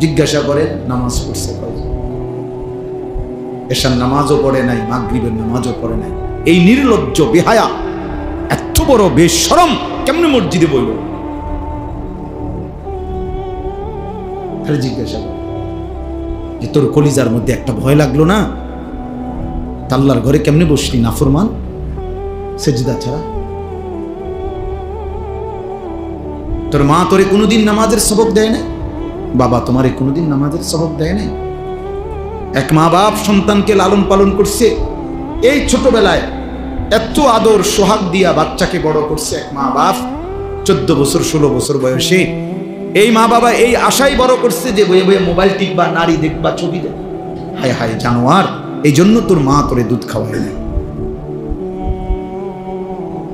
জিজ্ঞাসা করে, নামাজ পড়ছে কয়জন? এশার নামাজও পড়ে নাই, মাগরিবের নামাজও পড়ে নাই। এই নির্লজ্জ বেহায়া, এত বড় বেশরম কেমনে মসজিদে বইল? খালি জিজ্ঞাসা করে যে তোর কলিজার মধ্যে একটা ভয় লাগলো না? আল্লাহর ঘরে কেমনে বসলি নাফরমান, সেজদা ছাড়া? তোর মা তোরে কোনোদিন নামাজের সবক দেয় না? বাবা তোমারে কোনোদিন নামাজের সবক দেয় নাই? এক মা বাপ সন্তানকে লালন পালন করছে, এই ছোটবেলায় এত আদর সোহাগ দিয়া বাচ্চাকে বড় করছে এক মা বাপ। 14 বছর 16 বছর বয়সে এই মা বাবা এই আশাই বড় করছে যে বয়ে বয়ে মোবাইল টিপবা, নারী দেখবা, ছবি দেখ। হায় হায় জানোয়ার, এই জন্য তোর মা তোরে দুধ খাওয়ায় না।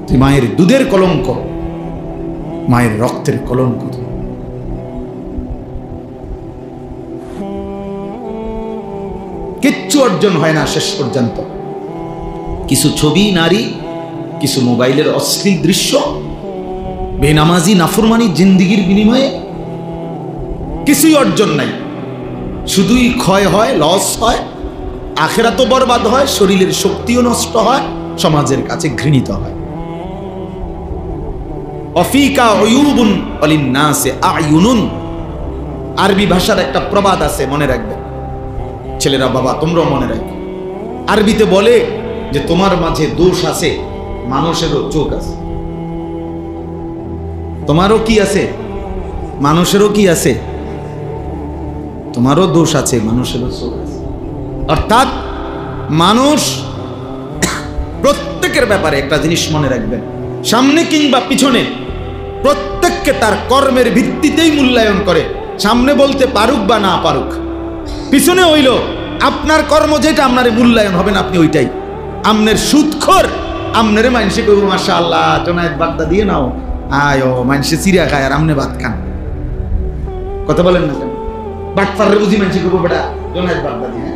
তুই মায়ের দুধের কলঙ্ক, মায়ের রক্তের কলঙ্ক। কিচ্ছু অর্জন হয় না শেষ পর্যন্ত। কিছু ছবি, নারী, কিছু মোবাইলের অশ্লীল দৃশ্য, বেনামাজি নাফরমানি জিন্দিগির বিনিময়ে কিছুই অর্জন নাই। শুধুই ক্ষয় হয়, লস হয়, আখিরাতও বরবাদ হয়, শরীরের শক্তিও নষ্ট হয়, সমাজের কাছে ঘৃণিত হয়। অফিকা উয়ুবুন ওয়ালিন্নাসে আয়ুনুন, আরবি ভাষার একটা প্রবাদ আছে, মনে রাখবে ছেলেরা, বাবা তোমরাও মনে রাখবে। আরবিতে বলে যে তোমার মাঝে দোষ আছে, মানুষেরও চোখ আছে। তোমারও কি আছে? মানুষেরও কি আছে? তোমারও দোষ আছে, মানুষেরও চোখ আছে। অর্থাৎ মানুষ প্রত্যেকের ব্যাপারে একটা জিনিস মনে রাখবেন, সামনে কিংবা পিছনে প্রত্যেককে তার কর্মের ভিত্তিতেই মূল্যায়ন করে। সামনে বলতে পারুক বা না পারুক, পিছনে হইল আপনার কর্ম যেটা আপনার মূল্যায়ন হবেন, আপনি ওইটাই। আমনের সুদখোর, আমনের মানুষে কইব মাশাআল্লাহ জোনায়েদ বাগদা দিয়ে নাও, আয় মানুষে চিড়া খায় আর আমনে ভাত খান। কথা বলেন না কেন? বাটপারে বুঝি মানুষে কইব বেটা জোনায়েদ বাগদা দিয়ে,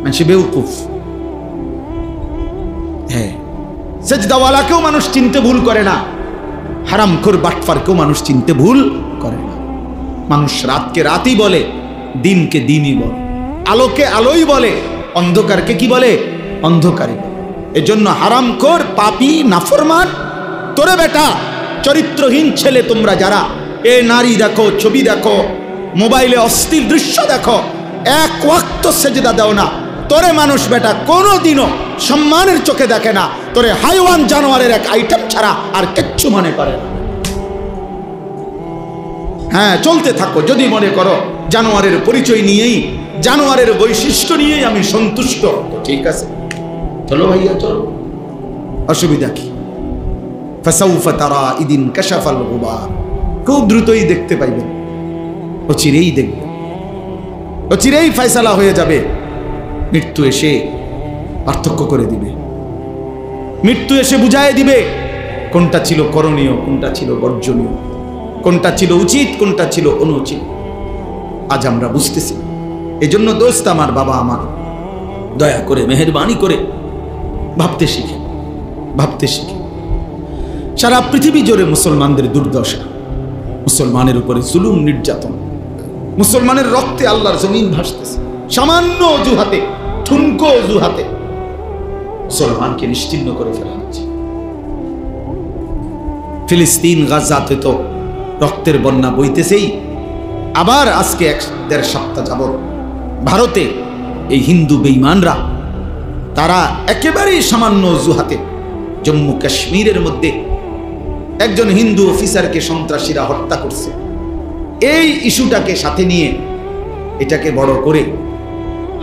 মানুষে বেউকুফ। হ্যাঁ, সেজদাওয়ালাকেও মানুষ চিনতে ভুল করে না, হারামখোর বাটপারকেও মানুষ চিনতে ভুল করে না। মানুষ রাতকে রাতই বলে, দিনকে দিনই বলে, আলোকে আলোই বলে, অন্ধকারকে কি বলে? অন্ধকারই বলে। এজন্য হারামখোর, পাপী, নাফরমান, তোরে বেটা চরিত্রহীন ছেলে তোমরা যারা এ নারী দেখো, ছবি দেখো, মোবাইলে অশ্লীল দৃশ্য দেখো, এক ওয়াক্ত সেজদা দাও না, তোরে মানুষ বেটা কোনোদিনও সম্মানের চোখে দেখে না, তোরে হাইওয়ান জানোয়ারের এক আইটেম ছাড়া আর কিচ্ছু মনে করে না। হ্যাঁ, চলতে থাকো, যদি মনে করো জানোয়ারের পরিচয় নিয়েই, জানোয়ারের বৈশিষ্ট্য নিয়েই আমি সন্তুষ্ট, তো ঠিক আছে, চলো ভাইয়া চলো, অসুবিধা কি? ফাসাউফা তারা ইদিন কাশাফাল গুবার, খুব দ্রুতই দেখতে পাইবেন, অচিরেই দেখবেন, অচিরেই ফয়সালা হয়ে যাবে। মৃত্যু এসে পার্থক্য করে দিবে, মৃত্যু এসে বুঝায় দিবে কোনটা ছিল করণীয়, কোনটা ছিল বর্জনীয়, কোনটা ছিল উচিত, কোনটা ছিল অনুচিত। আজ আমরা বুঝতেছি। এজন্য দোস্ত আমার, বাবা আমার, দয়া করে মেহেরবানি করে ভাবতে শিখে, ভাবতে শিখে। সারা পৃথিবী জুড়ে মুসলমানদের দুর্দশা, মুসলমানের উপরে জুলুম নির্যাতন, মুসলমানের রক্তে আল্লাহর জমিন ভাসতেছে। সামান্য অজুহাতে, ঠুনকো অজুহাতে মুসলমানকে নিশ্চিহ্ন করে ফেলা হচ্ছে। ফিলিস্তিন গাজাতে তো রক্তের বন্যা বইতেছেই, আবার আজকে 1.5 সপ্তাহ যাবত ভারতে এই হিন্দু বেঈমানরা তারা একেবারেই সামান্য অজুহাতে জম্মু কাশ্মীরের মধ্যে একজন হিন্দু অফিসারকে সন্ত্রাসীরা হত্যা করছে। এই ইস্যুটাকে সাথে নিয়ে এটাকে বড় করে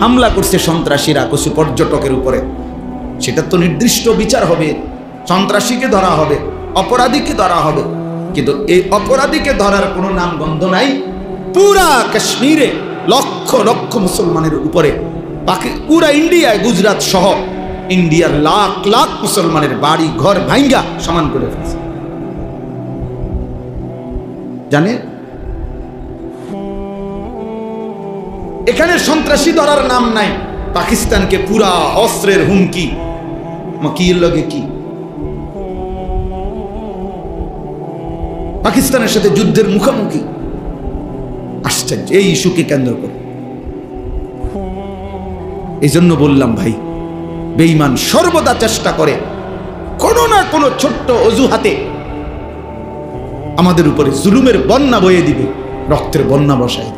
হামলা করছে সন্ত্রাসীরা কিছু পর্যটকের উপরে। সেটা তো নির্দিষ্ট বিচার হবে, সন্ত্রাসীকে ধরা হবে, অপরাধীকে ধরা হবে, কিন্তু এই অপরাধীকে ধরার কোনো নাম গন্ধ নাই। পুরা কাশ্মীরে লক্ষ লক্ষ মুসলমানের উপরে, বাকি পুরা ইন্ডিয়ায়, গুজরাট সহ ইন্ডিয়ার লাখ লাখ মুসলমানের বাড়ি ঘর ভাঙ্গা সমান করে ফেলছে। জানে এখানে সন্ত্রাসী ধরার নাম নাই, পাকিস্তানকে পুরা অস্ত্রের হুমকি, মকির লগে কি পাকিস্তানের সাথে যুদ্ধের মুখোমুখি। আশ্চর্য এই ইস্যুকে কেন্দ্র করে। এই জন্য বললাম ভাই, বেঈমান সর্বদা চেষ্টা করে কোনো না কোনো ছোট্ট অজুহাতে আমাদের উপরে জুলুমের বন্যা বয়ে দিবে, রক্তের বন্যা বসায়।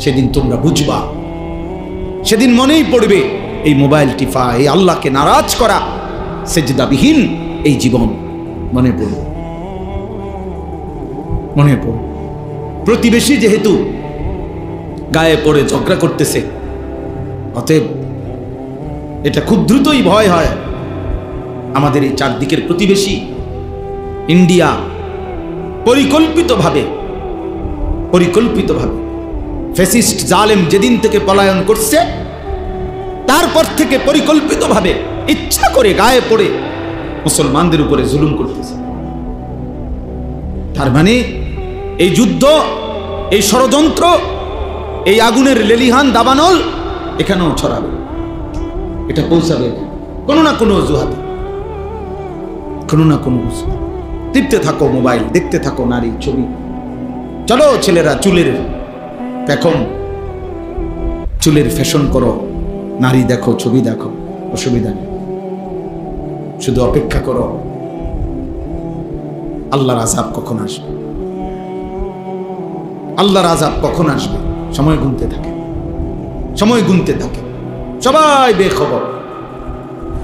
সেদিন তোমরা বুঝবা, সেদিন মনেই পড়বে এই মোবাইল টিপা, এই আল্লাহকে নারাজ করা, সেজদাবিহীন এই জীবন মনে পড়বে, মনে পড়বে। প্রতিবেশী যেহেতু গায়ে পড়ে ঝগড়া করতেছে, অতএব এটা খুব দ্রুতই ভয় হয় আমাদের এই চারদিকের প্রতিবেশী ইন্ডিয়া পরিকল্পিতভাবে ফ্যাসিস্ট জালেম যেদিন থেকে পলায়ন করছে তারপর থেকে পরিকল্পিতভাবে ইচ্ছা করে গায়ে পড়ে মুসলমানদের উপরে জুলুম করতেছে। তার মানে এই যুদ্ধ, এই ষড়যন্ত্র, এই আগুনের লেলিহান দাবানল এখানেও ছড়াবে, এটা পৌঁছাবে কোনো না কোনো অজুহাতে, কোনো না কোনো অজুহাতে। টিপতে থাকো মোবাইল, দেখতে থাকো নারী ছবি। চলো ছেলেরা চুলের এখন চুলের ফ্যাশন করো, নারী দেখো, ছবি দেখো, অসুবিধা নেই। শুধু অপেক্ষা করো আল্লাহর আযাব কখন আসবে, আল্লাহর আযাব কখন আসবে। সময় গুনতে থাকে, সময় গুনতে থাকে। সবাই বেখবর,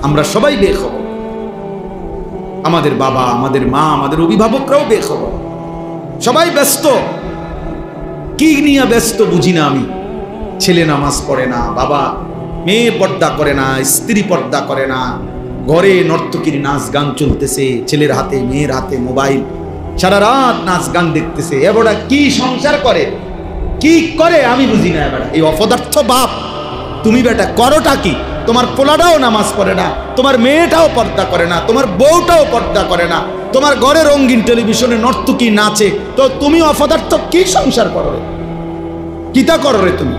আমরা সবাই বেখবর। আমাদের বাবা, আমাদের মা, আমাদের অভিভাবকরাও বেখবর। সবাই ব্যস্ত, কি নিয়ে ব্যস্ত বুঝি না আমি। ছেলে নামাজ পড়ে না, বাবা, মেয়ে পর্দা করে না, স্ত্রী পর্দা করে না, ঘরে নর্তকীর নাচ গান চলতেছে, ছেলের হাতে মেয়ের হাতে মোবাইল, সারা রাত নাচ গান দেখতেছে। এবারে কি সংসার করে, কি করে আমি বুঝি না। এবার এই অপদার্থ বাপ, তুমি বেটা করোটা কি? তোমার পোলাটাও নামাজ পড়ে না, তোমার মেয়েটাও পর্দা করে না, তোমার বউটাও পর্দা করে না, তোমার ঘরে রঙিন টেলিভিশনে নর্তকী নাচে, তো তুমি অপদার্থ কি সংসার করো রে? কিতা করো রে তুমি?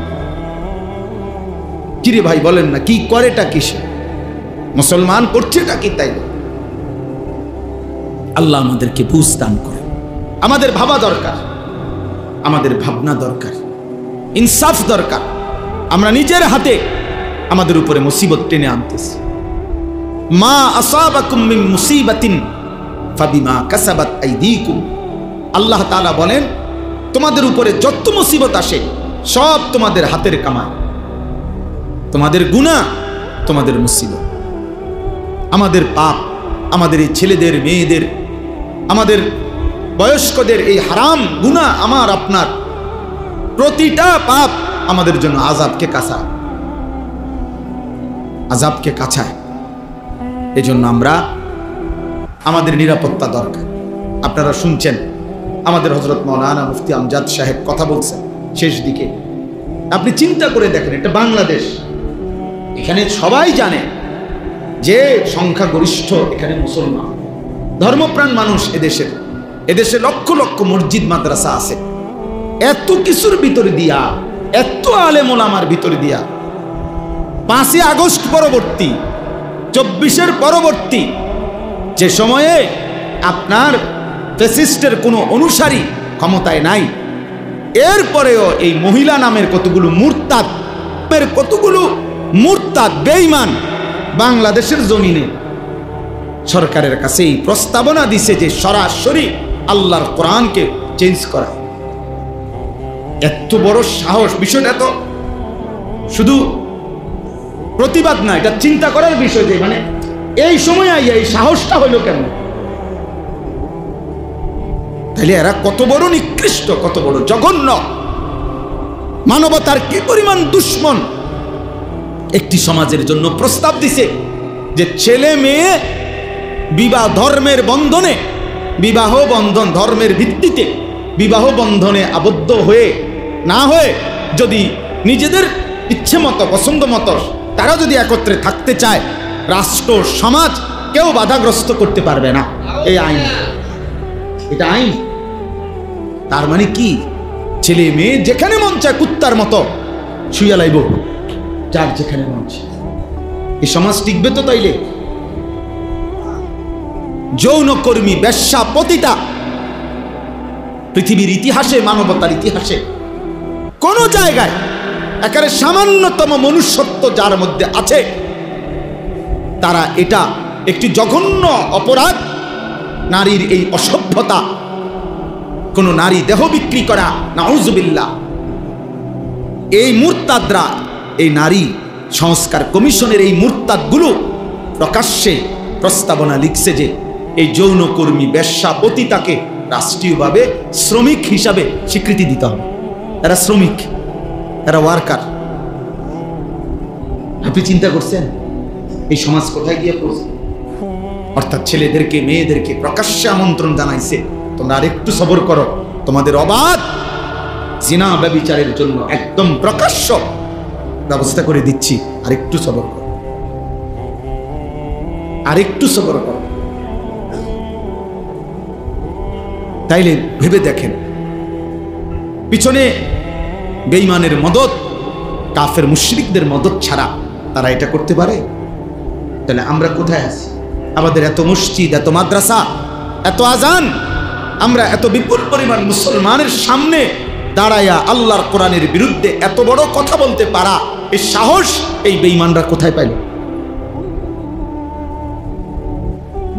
কিরে ভাই বলেন না, কি করেটা কিসে? মুসলমান করছেটা কি? তাই আল্লাহ আমাদেরকে বুঝ দান করে। আমাদের ভাবা দরকার, আমাদের ভাবনা দরকার, ইনসাফ দরকার। আমরা নিজের হাতে আমাদের উপরে মুসিবত টেনে আনতেছি। মা আসাবাকুম মিন মুসিবাতিন ফাবিমা কাসাবাত আইদিকুম। আল্লাহ তাআলা বলেন, তোমাদের উপরে যত মুসিবত আসে সব তোমাদের হাতের কামাই। তোমাদের গুনাহ, তোমাদের মুসিবত, আমাদের পাপ, আমাদের এই ছেলেদের, মেয়েদের, আমাদের বয়স্কদের এই হারাম গুনাহ, আমার আপনার প্রতিটা পাপ আমাদের জন্য আযাবকে কাছায়, আযাবকে কাছায়। এজন্য আমরা, আমাদের নিরাপত্তা দরকার। আপনারা শুনছেন আমাদের হযরত মাওলানা মুফতি আমজাদ সাহেব কথা বলছেন শেষ দিকে। আপনি চিন্তা করে দেখেন, এটা বাংলাদেশ, এখানে সবাই জানে যে সংখ্যাগরিষ্ঠ এখানে মুসলমান, ধর্মপ্রাণ মানুষ এদেশে লক্ষ লক্ষ মসজিদ মাদ্রাসা আছে। এত কিছুর ভিতরে দিয়া, এত আলেম ওলামার ভিতরে দিয়া 5ই আগস্ট পরবর্তী, 24-এর পরবর্তী যে সময়ে আপনার ফ্যাসিস্টের কোনো অনুসারী ক্ষমতায় নাই, এরপরেও এই মহিলা নামের কতগুলো মুরতাদ বেঈমান বাংলাদেশের জমিনে সরকারের কাছে এই প্রস্তাবনা দিছে যে সরাসরি আল্লাহর কোরআনকে চেঞ্জ করা। এত বড় সাহস! বিষয়টা তো শুধু প্রতিবাদ না, এটা চিন্তা করার বিষয় যে মানে এই সময় আইয়া এই সাহসটা হইল কেমন? তাহলে এরা কত বড় নিকৃষ্ট, কত বড় জঘন্য, মানবতার কি পরিমাণ দুশ্মন। একটি সমাজের জন্য প্রস্তাব দিছে যে ছেলে মেয়ে বিবাহ ধর্মের বন্ধনে, বিবাহ বন্ধন ধর্মের ভিত্তিতে বিবাহ বন্ধনে আবদ্ধ হয়ে না হয়ে যদি নিজেদের ইচ্ছে মতো, পছন্দ মতো তারা যদি একত্রে থাকতে চায়, রাষ্ট্র সমাজ কেউ বাধাগ্রস্ত করতে পারবে না। এই আইন, এটা আইন। তার মানে কি? ছেলে মেয়ে যেখানে মন চায় কুত্তার মতো শুইয়া লাইব, যার যেখানে মন চায়। এই সমাজ টিকবে তো? তাইলে যৌনকর্মী, বেশ্যা, পতিতা পৃথিবীর ইতিহাসে, মানবতার ইতিহাসে কোন জায়গায় একেবারে সামান্যতম মনুষ্যত্ব যার মধ্যে আছে, তারা এটা একটি জঘন্য অপরাধ, নারীর এই অসভ্যতা, কোন নারী দেহ বিক্রি করা, নাউজুবিল্লাহ। এই মুরতাদরা, এই নারী সংস্কার কমিশনের এই মুরতাদগুলো প্রকাশ্যে প্রস্তাবনা লিখছে যে এই যৌনকর্মী, বেশ্যা, পতিতাকে রাষ্ট্রীয়ভাবে শ্রমিক হিসাবে স্বীকৃতি দিতে হবে। এরা শ্রমিক, এরা ওয়ার্কার। আপনি চিন্তা করছেন এই সমাজ কোথায় গিয়ে পৌঁছে? অর্থাৎ ছেলেদেরকে, মেয়েদেরকে প্রকাশ্যে আমন্ত্রণ জানাইছে, তোমরা আরেকটু সবর করো, তোমাদের অবাধ জিনা ব্যভিচারের জন্য একদম প্রকাশ্য ব্যবস্থা করে দিচ্ছি, আরেকটু সবর করো, আরেকটু সবর করো। তাইলে ভেবে দেখেন, পিছনে বেঈমানের মদদ, কাফের মুশরিকদের মদদ ছাড়া তারা এটা করতে পারে? তাহলে আমরা কোথায় আছি? আমাদের এত মসজিদ, এত মাদ্রাসা, এত আজান, আমরা এত বিপুল পরিমাণ মুসলমানের সামনে দাঁড়াইয়া আল্লাহর কোরআনের বিরুদ্ধে এত বড় কথা বলতে পারা, এই সাহস এই বেঈমানরা কোথায় পাইল?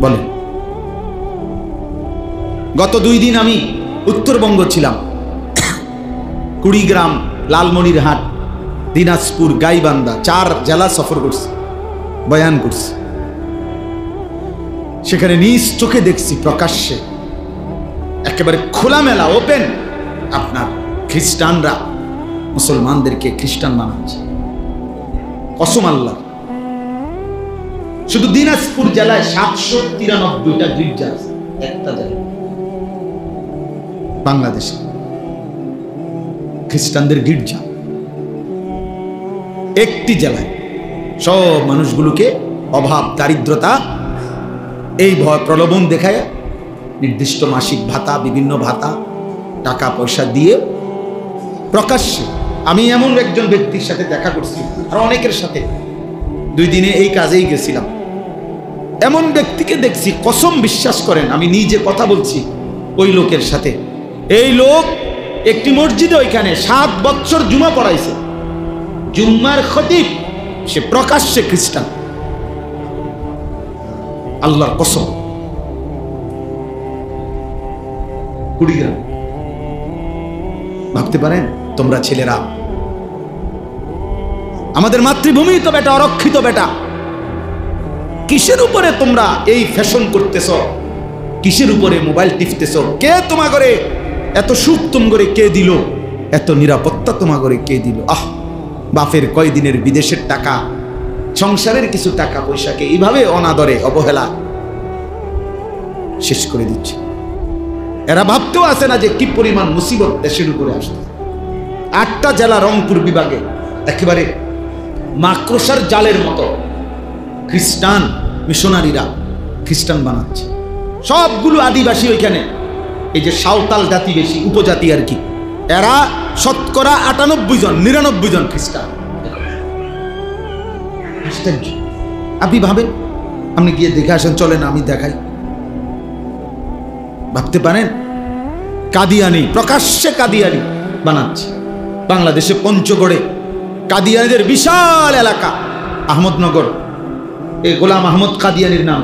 বলেন। গত 2 দিন আমি উত্তরবঙ্গ ছিলাম, কুড়িগ্রাম, লালমনিরহাট, দিনাজপুর, গাইবান্ধা, 4 জেলা সফর করছি, বয়ান করছি। সেখানে নিজ চোখে দেখছি প্রকাশ্যে একেবারে খোলামেলা ওপেন আপনার খ্রিস্টানরা মুসলমানদেরকে খ্রিস্টান বানাচ্ছে। কসম আল্লাহ, শুধু দিনাজপুর জেলায় 793টা গির্জা আছে, একটা জেলা বাংলাদেশে খ্রিস্টানদের গির্জা, একটি জেলায়। সব মানুষগুলোকে অভাব, দারিদ্রতা, এই ভয় প্রলোভন দেখায় নির্দিষ্ট মাসিক ভাতা, বিভিন্ন ভাতা, টাকা পয়সা দিয়ে প্রকাশ্যে। আমি এমন একজন ব্যক্তির সাথে দেখা করছি, আর অনেকের সাথে 2 দিনে এই কাজেই গেছিলাম। এমন ব্যক্তিকে দেখছি, কসম বিশ্বাস করেন, আমি নিজে কথা বলছি ওই লোকের সাথে। এই লোক একটি মসজিদে ওইখানে 7 বছর জুমা পড়াইছে, জুম্মার খতিব, সে প্রকাশ্যে খ্রিস্টান। আল্লাহর কসম। কুড়িগ্রাম, ভাবতে পারেন তোমরা ছেলেরা আমাদের মাতৃভূমি তো বেটা অরক্ষিত বেটা। কিসের উপরে তোমরা এই ফ্যাশন করতেছ? কিসের উপরে মোবাইল টিপতেছ? কে তোমা করে এত সুখ তুম করে কে দিল? এত নিরাপত্তা তোমা করে কে দিল? বাপের কয়দিনের বিদেশের টাকা, সংসারের কিছু টাকা পয়সাকে এইভাবে অনাদরে অবহেলা শেষ করে দিচ্ছে। এরা ভাবতেও আসে না যে কি পরিমাণ মুসিবত দেশের উপরে আসছে। 8টা জেলা রংপুর বিভাগে একেবারে মাকড়সার জালের মতো খ্রিস্টান মিশনারিরা খ্রিস্টান বানাচ্ছে। সবগুলো আদিবাসী ওইখানে, এই যে সাঁওতাল জাতি বেশি, উপজাতি আর কি, এরা শতকরা 98 জন 99 জন খ্রিস্টান। আপনি ভাবেন, আপনি গিয়ে দেখে আসেন, চলেন আমি দেখাই। ভাবতে পারেন কাদিয়ানি, প্রকাশ্যে কাদিয়ানি বানাচ্ছে। বাংলাদেশে পঞ্চগড়ে কাদিয়ানিদের বিশাল এলাকা, আহমদনগর, এই গোলাম আহমদ কাদিয়ানির নাম,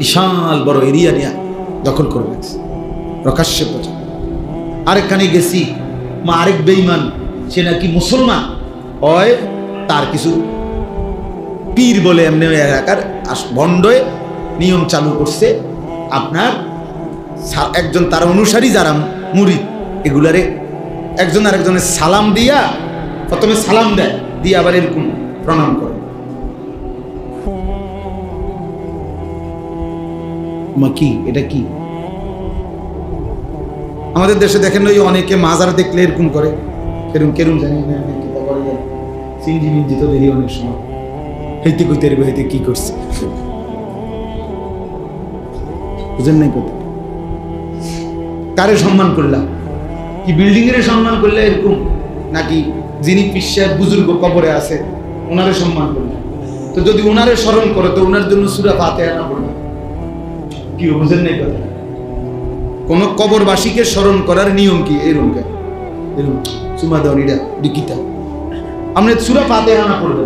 বিশাল বড় এরিয়া নিয়ে দখল করে গেছে প্রকাশ্যে। আরেকখানে গেছি, আরেক বেঈমান, সে নাকি মুসলমান হয়, তার কিছু পীর বলে এমনি এলাকার ভণ্ডয়ে নিয়ম চালু করছে। আপনার একজন তার অনুসারী যারা মুরিদ, এগুলারে একজন আরেকজনের সালাম দিয়া, প্রথমে সালাম দেয়, দিয়ে আবার এরকম প্রণাম করে। কি এটা কি? আমাদের দেশে দেখেন ওই অনেকে মাজার দেখলে এরকম করে, কেরম কেরম জানি না, সিঞ্জি মিঞ্জি তো দেখি অনেক সময়, হেঁটে কইতে হেঁটে কি করছে বুঝেন নাই? কোথায় কারে সম্মান করলাম? কি বিল্ডিং এর সম্মান করলে এরকম, নাকি যিনি পিসাব বুজুর্গ কবরে আছে ওনারে সম্মান করলে? তো যদি ওনারে স্মরণ করে তো ওনার জন্য সূরা ফাতিহা না পড়বে কি? বুঝেন নাই কথা? কোন কবরবাসীকে স্মরণ করার নিয়ম কি? এরকম চুমা দেওয়া, এটা ডিকিটা, আপনি সূরা ফাতিহা না পড়বে।